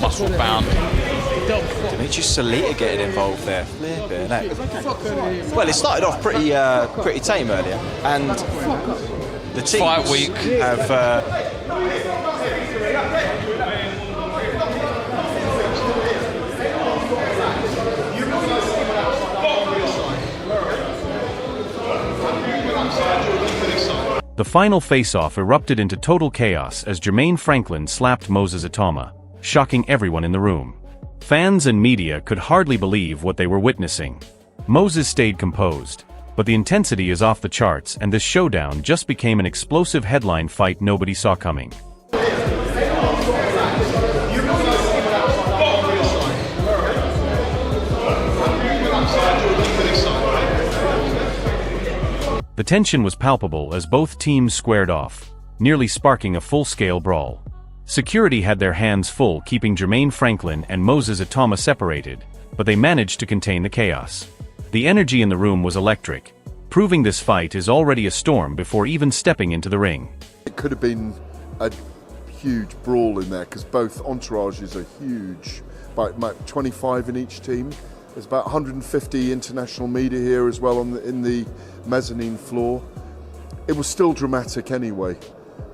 muscle bound. Demetrius Salita getting involved there. Flipping heck. Well, it started off pretty tame earlier, and the teams Fight week have. The final face-off erupted into total chaos as Jermaine Franklin slapped Moses Itauma, shocking everyone in the room. Fans and media could hardly believe what they were witnessing. Moses stayed composed, but the intensity is off the charts and this showdown just became an explosive headline fight nobody saw coming. The tension was palpable as both teams squared off, nearly sparking a full-scale brawl. Security had their hands full keeping Jermaine Franklin and Moses Itauma separated, but they managed to contain the chaos. The energy in the room was electric, proving this fight is already a storm before even stepping into the ring. It could have been a huge brawl in there because both entourages are huge, about 25 in each team. There's about 150 international media here as well in the mezzanine floor. It was still dramatic anyway,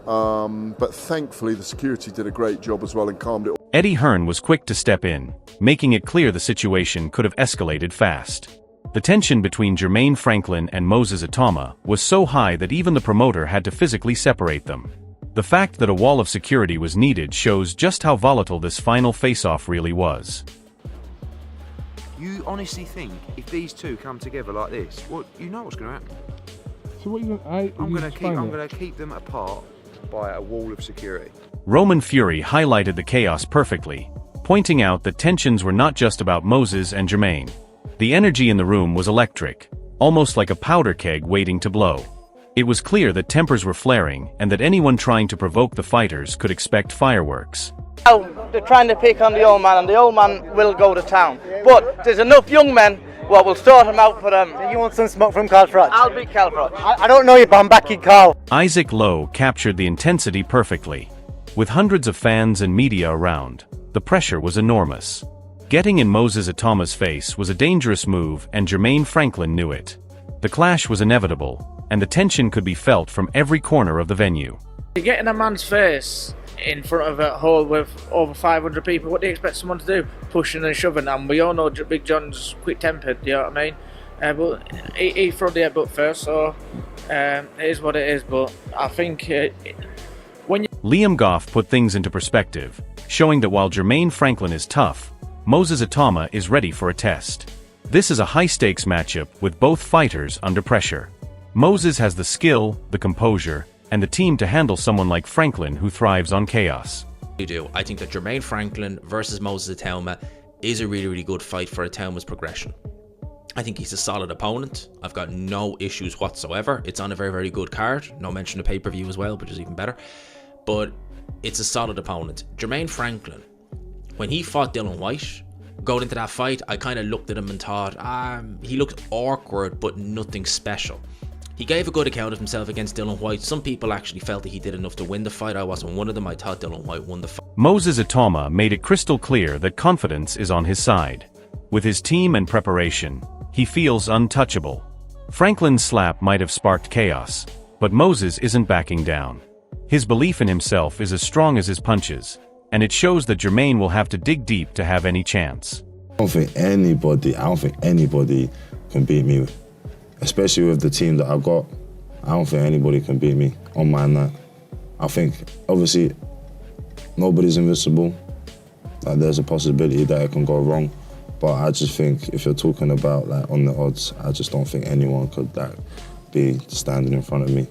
but thankfully the security did a great job as well and calmed it. Eddie Hearn was quick to step in, making it clear the situation could have escalated fast. The tension between Jermaine Franklin and Moses Itauma was so high that even the promoter had to physically separate them. The fact that a wall of security was needed shows just how volatile this final face-off really was. You honestly think if these two come together like this, well, you know what's going to happen? So what you I'm going to keep them apart by a wall of security. Roman Fury highlighted the chaos perfectly, pointing out that tensions were not just about Moses and Jermaine. The energy in the room was electric, almost like a powder keg waiting to blow. It was clear that tempers were flaring and that anyone trying to provoke the fighters could expect fireworks. They're trying to pick on the old man, and the old man will go to town. But there's enough young men what will sort him out for them. You want some smoke from Carl Froch? I'll beat Carl Froch. I don't know you, but I'm backing Carl. Isaac Lowe captured the intensity perfectly. With hundreds of fans and media around, the pressure was enormous. Getting in Moses Itauma's face was a dangerous move and Jermaine Franklin knew it. The clash was inevitable, and the tension could be felt from every corner of the venue. You get in a man's face in front of a hall with over 500 people, what do you expect someone to do? Pushing and shoving, and we all know Big John's quick-tempered, you know what I mean? But he threw the headbutt first, so it is what it is, but I think when you... Liam Goff put things into perspective, showing that while Jermaine Franklin is tough, Moses Itauma is ready for a test. This is a high-stakes matchup with both fighters under pressure. Moses has the skill, the composure, and the team to handle someone like Franklin who thrives on chaos. I think that Jermaine Franklin versus Moses Itauma is a really, really good fight for Itauma's progression. I think he's a solid opponent. I've got no issues whatsoever. It's on a very, very good card. No mention of pay-per-view as well, which is even better. But it's a solid opponent. Jermaine Franklin, when he fought Dillian Whyte, going into that fight, I kind of looked at him and thought, he looked awkward, but nothing special. He gave a good account of himself against Dillian Whyte. Some people actually felt that he did enough to win the fight. I wasn't one of them. I thought Dillian Whyte won the fight. Moses Itauma made it crystal clear that confidence is on his side. With his team and preparation, he feels untouchable. Franklin's slap might have sparked chaos, but Moses isn't backing down. His belief in himself is as strong as his punches, and it shows that Jermaine will have to dig deep to have any chance. I don't think anybody can beat me. Especially with the team that I've got, I don't think anybody can beat me on my night. I think, obviously, nobody's invincible. Like, there's a possibility that it can go wrong. But I just think if you're talking about like on the odds, I just don't think anyone could be standing in front of me.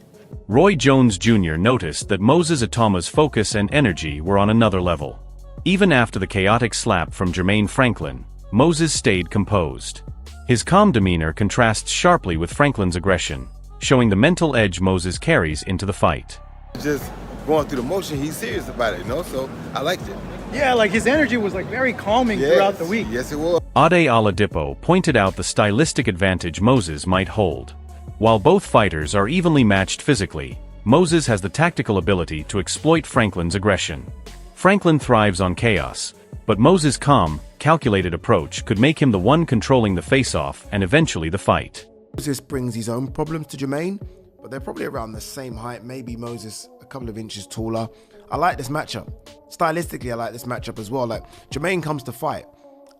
Roy Jones Jr. noticed that Moses Itauma's focus and energy were on another level. Even after the chaotic slap from Jermaine Franklin, Moses stayed composed. His calm demeanor contrasts sharply with Franklin's aggression, showing the mental edge Moses carries into the fight. Just going through the motion, he's serious about it, you know, so I liked it. Yeah, like his energy was like very calming throughout the week. Yes, it was. Ade Oladipo pointed out the stylistic advantage Moses might hold. While both fighters are evenly matched physically, Moses has the tactical ability to exploit Franklin's aggression. Franklin thrives on chaos, But Moses' calm, calculated approach could make him the one controlling the face-off and eventually the fight. Moses brings his own problems to Jermaine, but they're probably around the same height, maybe Moses a couple of inches taller. I like this matchup. Stylistically, I like this matchup as well. Like, Jermaine comes to fight,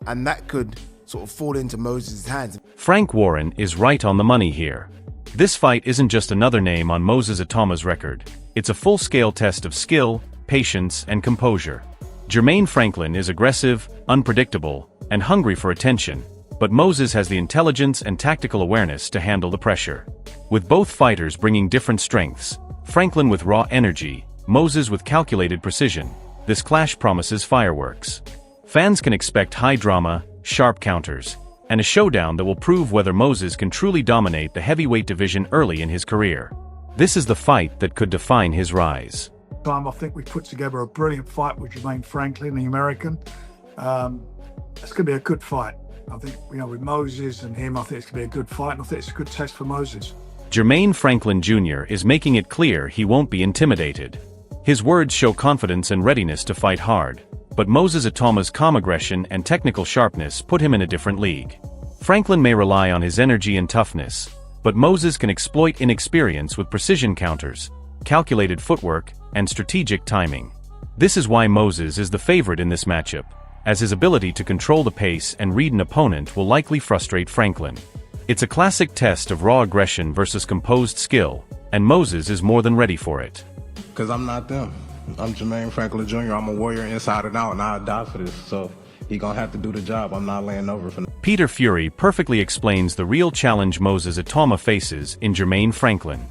and that could sort of fall into Moses' hands. Frank Warren is right on the money here. This fight isn't just another name on Moses Itauma's record. It's a full-scale test of skill, patience, and composure. Jermaine Franklin is aggressive, unpredictable, and hungry for attention, but Moses has the intelligence and tactical awareness to handle the pressure. With both fighters bringing different strengths, Franklin with raw energy, Moses with calculated precision, this clash promises fireworks. Fans can expect high drama, sharp counters, and a showdown that will prove whether Moses can truly dominate the heavyweight division early in his career. This is the fight that could define his rise. I think we put together a brilliant fight with Jermaine Franklin, the American. It's going to be a good fight. I think, with Moses and him, I think it's going to be a good fight, and I think it's a good test for Moses. Jermaine Franklin Jr. is making it clear he won't be intimidated. His words show confidence and readiness to fight hard, but Moses Itauma's calm aggression and technical sharpness put him in a different league. Franklin may rely on his energy and toughness, but Moses can exploit inexperience with precision counters, calculated footwork, and strategic timing. This is why Moses is the favorite in this matchup, as his ability to control the pace and read an opponent will likely frustrate Franklin. It's a classic test of raw aggression versus composed skill, and Moses is more than ready for it. Because I'm not them. I'm Jermaine Franklin Jr. I'm a warrior inside and out, and I'll die for this. So he gonna have to do the job. I'm not laying over for. Peter Fury perfectly explains the real challenge Moses Itauma faces in Jermaine Franklin.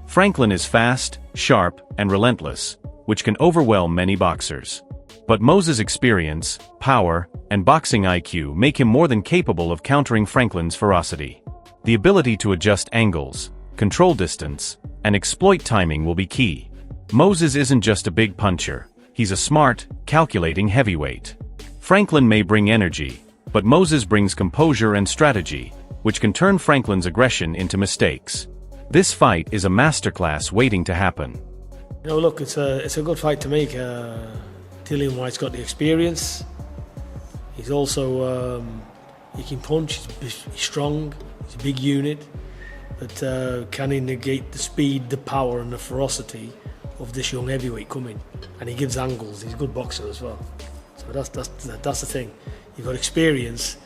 Franklin is fast, sharp, and relentless, which can overwhelm many boxers. But Moses' experience, power, and boxing IQ make him more than capable of countering Franklin's ferocity. The ability to adjust angles, control distance, and exploit timing will be key. Moses isn't just a big puncher, he's a smart, calculating heavyweight. Franklin may bring energy, but Moses brings composure and strategy, which can turn Franklin's aggression into mistakes. This fight is a masterclass waiting to happen. Look, it's a good fight to make. Dillian White's got the experience. He's also, he can punch, he's strong, he's a big unit. But can he negate the speed, the power and the ferocity of this young heavyweight coming? And he gives angles, he's a good boxer as well. So that's the thing. You've got experience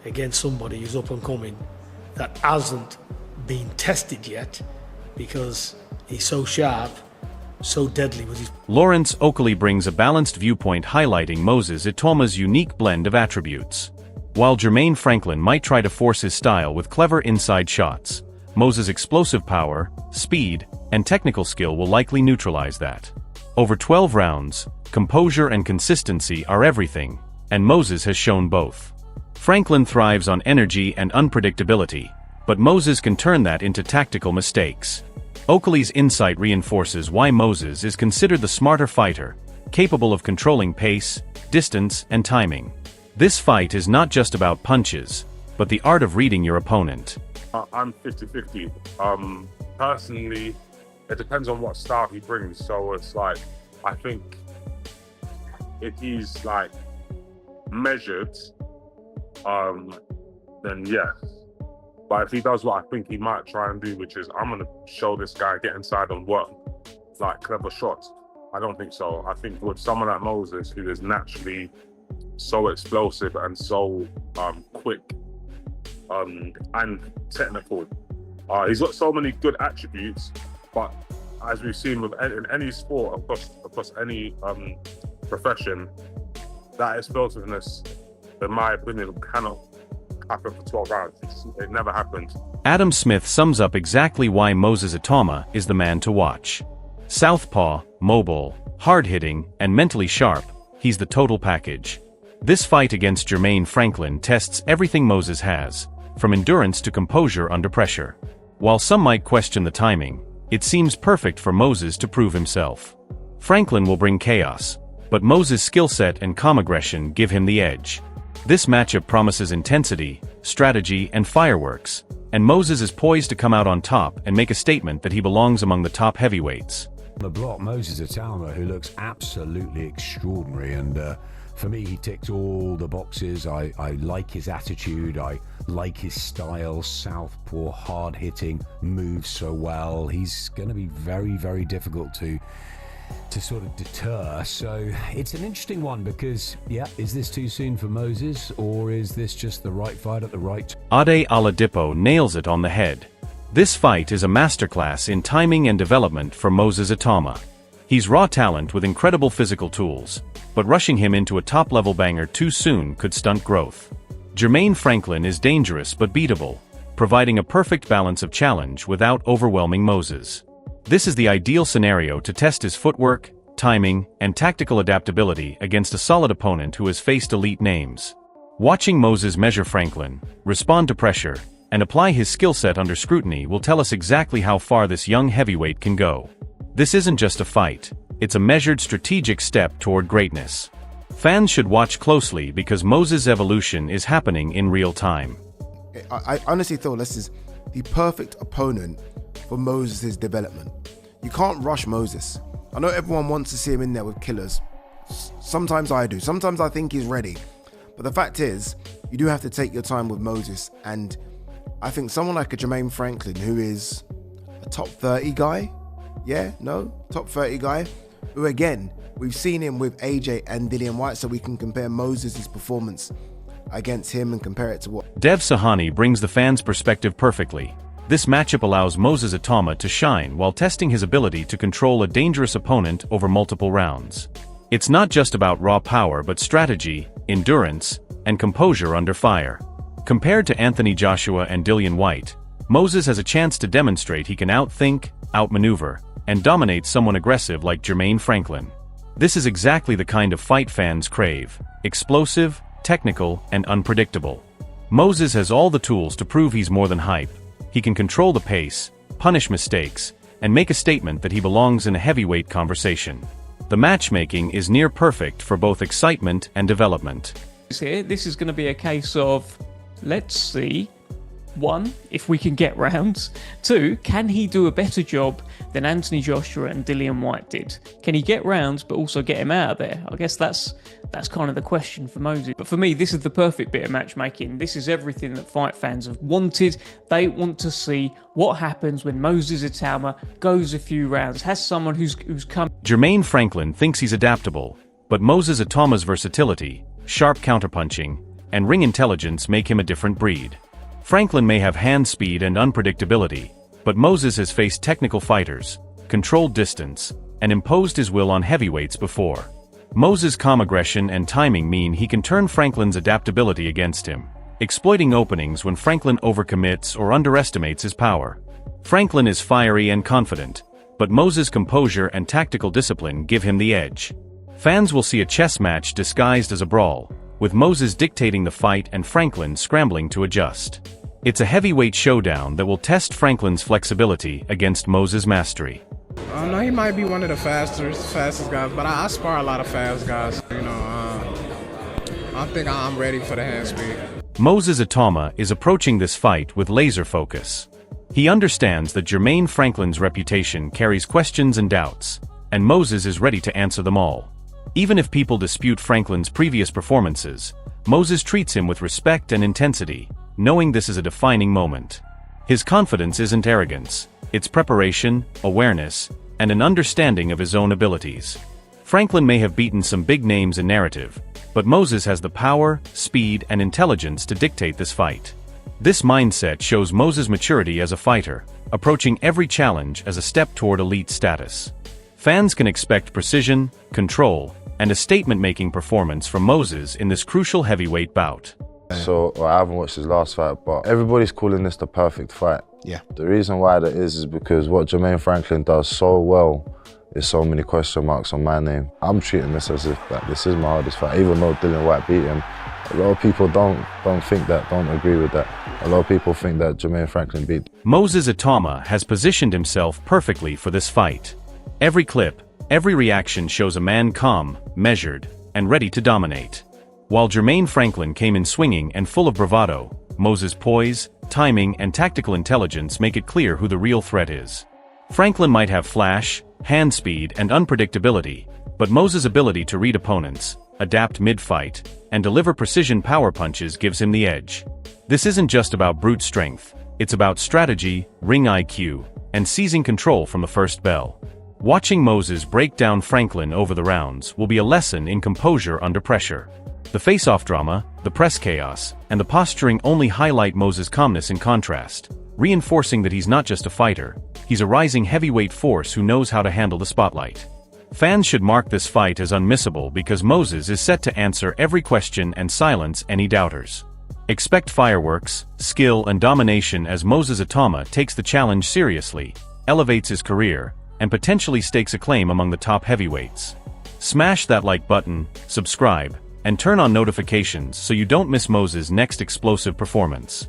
against somebody who's up and coming that hasn't been tested yet because he's so sharp, so deadly with his... Lawrence Oakley brings a balanced viewpoint highlighting Moses Itauma's unique blend of attributes. While Jermaine Franklin might try to force his style with clever inside shots, Moses' explosive power, speed, and technical skill will likely neutralize that. Over 12 rounds, composure and consistency are everything, and Moses has shown both. Franklin thrives on energy and unpredictability, but Moses can turn that into tactical mistakes. Oakley's insight reinforces why Moses is considered the smarter fighter, capable of controlling pace, distance, and timing. This fight is not just about punches, but the art of reading your opponent. I'm 50-50. Personally, it depends on what style he brings. So it's like, I think if he's like measured, then yes. But if he does what I think he might try and do, which is I'm going to show this guy, get inside and work like clever shots, I don't think so. I think with someone like Moses, who is naturally so explosive and so quick and technical, he's got so many good attributes, but as we've seen with in any sport across any profession, that explosiveness, in my opinion, cannot happen for 12 rounds. It never happened. Adam Smith sums up exactly why Moses Itauma is the man to watch. Southpaw, mobile, hard-hitting, and mentally sharp, he's the total package. This fight against Jermaine Franklin tests everything Moses has, from endurance to composure under pressure. While some might question the timing, it seems perfect for Moses to prove himself. Franklin will bring chaos, but Moses' skill set and calm aggression give him the edge. This matchup promises intensity, strategy, and fireworks, and Moses is poised to come out on top and make a statement that he belongs among the top heavyweights. On the block, Moses Itauma, who looks absolutely extraordinary, and For me, he ticked all the boxes. I like his attitude. I like his style. Southpaw, hard-hitting, moves so well. He's going to be very, very difficult to sort of deter. So it's an interesting one because, yeah, is this too soon for Moses, or is this just the right fight at the right time? Ade Oladipo nails it on the head. This fight is a masterclass in timing and development for Moses Itauma. He's raw talent with incredible physical tools, but rushing him into a top-level banger too soon could stunt growth. Jermaine Franklin is dangerous but beatable, providing a perfect balance of challenge without overwhelming Moses. This is the ideal scenario to test his footwork, timing, and tactical adaptability against a solid opponent who has faced elite names. Watching Moses measure Franklin, respond to pressure, and apply his skill set under scrutiny will tell us exactly how far this young heavyweight can go. This isn't just a fight, it's a measured strategic step toward greatness. Fans should watch closely because Moses' evolution is happening in real time. I honestly thought this is the perfect opponent for Moses' development. You can't rush Moses. I know everyone wants to see him in there with killers. Sometimes I do. Sometimes I think he's ready. But the fact is, you do have to take your time with Moses. And I think someone like a Jermaine Franklin, who is a top 30 guy, top 30 guy, who again, we've seen him with AJ and Dillian Whyte, so we can compare Moses' performance against him and compare it to what... Dev Sahani brings the fans' perspective perfectly. This matchup allows Moses Itauma to shine while testing his ability to control a dangerous opponent over multiple rounds. It's not just about raw power but strategy, endurance, and composure under fire. Compared to Anthony Joshua and Dillian Whyte, Moses has a chance to demonstrate he can outthink, outmaneuver, and dominate someone aggressive like Jermaine Franklin. This is exactly the kind of fight fans crave: explosive, technical, and unpredictable. Moses has all the tools to prove he's more than hype. He can control the pace, punish mistakes, and make a statement that he belongs in a heavyweight conversation. The matchmaking is near perfect for both excitement and development. Here, this is going to be a case of, let's see, 1, if we can get rounds. 2, can he do a better job than Anthony Joshua and Dillian Whyte did? Can he get rounds but also get him out of there? I guess that's kind of the question for Moses. But for me, this is the perfect bit of matchmaking. This is everything that fight fans have wanted. They want to see what happens when Moses Itauma goes a few rounds, has someone who's come... Jermaine Franklin thinks he's adaptable, but Moses Itauma's versatility, sharp counterpunching, and ring intelligence make him a different breed. Franklin may have hand speed and unpredictability, but Moses has faced technical fighters, controlled distance, and imposed his will on heavyweights before. Moses' calm aggression and timing mean he can turn Franklin's adaptability against him, exploiting openings when Franklin overcommits or underestimates his power. Franklin is fiery and confident, but Moses' composure and tactical discipline give him the edge. Fans will see a chess match disguised as a brawl, with Moses dictating the fight and Franklin scrambling to adjust. It's a heavyweight showdown that will test Franklin's flexibility against Moses' mastery. No, he might be one of the fastest guys, but I spar a lot of fast guys. I think I'm ready for the hand speed. Moses Itauma is approaching this fight with laser focus. He understands that Jermaine Franklin's reputation carries questions and doubts, and Moses is ready to answer them all. Even if people dispute Franklin's previous performances, Moses treats him with respect and intensity, knowing this is a defining moment. His confidence isn't arrogance, it's preparation, awareness, and an understanding of his own abilities. Franklin may have beaten some big names in narrative, but Moses has the power, speed, and intelligence to dictate this fight. This mindset shows Moses' maturity as a fighter, approaching every challenge as a step toward elite status. Fans can expect precision, control, and a statement-making performance from Moses in this crucial heavyweight bout. So I haven't watched his last fight, but everybody's calling this the perfect fight. Yeah. The reason why that is because what Jermaine Franklin does so well is so many question marks on my name. I'm treating this as if this is my hardest fight, even though Dillian Whyte beat him. A lot of people don't think that, don't agree with that. A lot of people think that Jermaine Franklin beat. Moses Itauma has positioned himself perfectly for this fight. Every clip, every reaction shows a man calm, measured, and ready to dominate. While Jermaine Franklin came in swinging and full of bravado, Moses' poise, timing, and tactical intelligence make it clear who the real threat is. Franklin might have flash, hand speed, and unpredictability, but Moses' ability to read opponents, adapt mid-fight, and deliver precision power punches gives him the edge. This isn't just about brute strength, it's about strategy, ring IQ, and seizing control from the first bell. Watching Moses break down Franklin over the rounds will be a lesson in composure under pressure. The face-off drama, the press chaos, and the posturing only highlight Moses' calmness in contrast, reinforcing that he's not just a fighter, he's a rising heavyweight force who knows how to handle the spotlight. Fans should mark this fight as unmissable because Moses is set to answer every question and silence any doubters. Expect fireworks, skill, and domination as Moses Itauma takes the challenge seriously, elevates his career, and potentially stakes a claim among the top heavyweights. Smash that like button, subscribe, and turn on notifications so you don't miss Moses' next explosive performance.